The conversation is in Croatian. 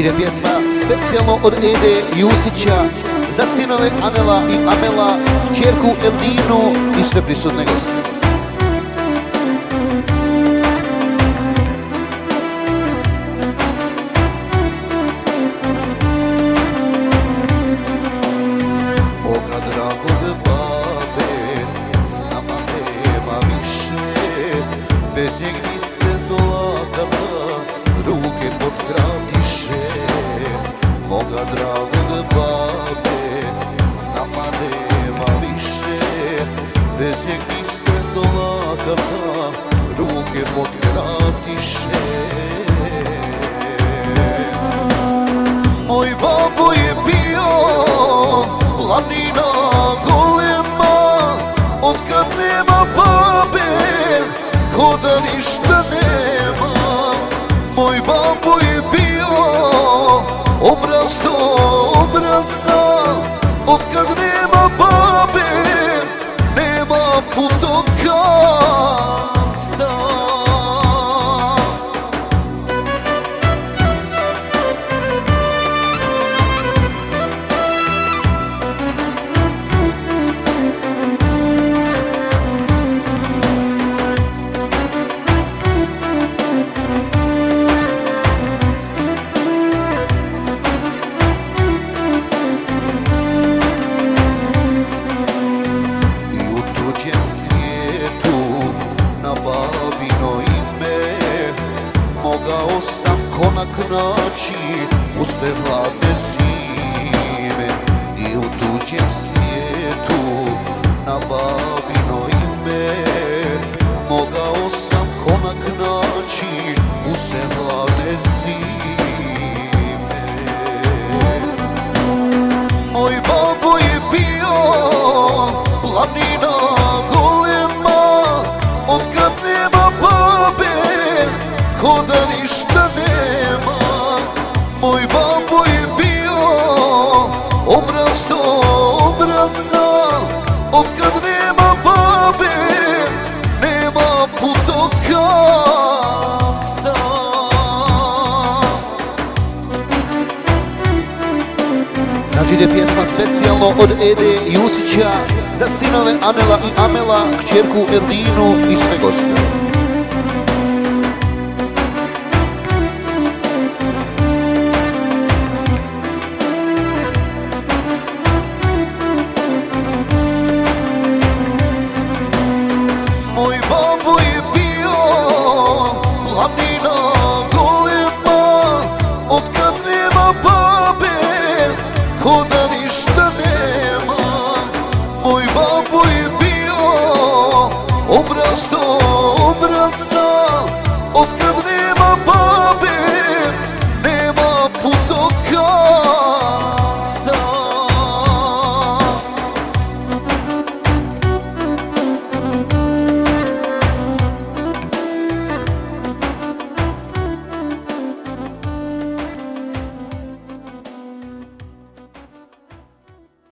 Ide pjesma specijalno od Ede Jusića za sinove Anela i Amela, kćerku Eldinu i sve prisutne goste. Boga dragog babe, s nama nema više, bez njeg mi se dolagava, ruke potkratiše. Boga dragog babe, s nama nema više, bez njeg mi se dolagava, ruke potkratiše. Moj babo je bio planina golema, otkad nema babe, ko da ništa nema. Moj babo je bio obraz do obraza, otkad nema babe, nema putokaza. Mogao sam konak naći usred hladne zime i u tuđem svijetu na babino ime. Mogao sam konak naći usred hladne zime. Moj babo je bio planina golema, otkad nema babe, ko da ništa nema. Moj babo je bio obraz do obraza, otkad nema babe, nema putokaza. Znači ide pjesma specijalno od Ede Jusića za sinove Anela i Amela, kćerku Eldinu i sve goste. Moj babo je bio planina golema, otkad nema babe, ko da ništa nema.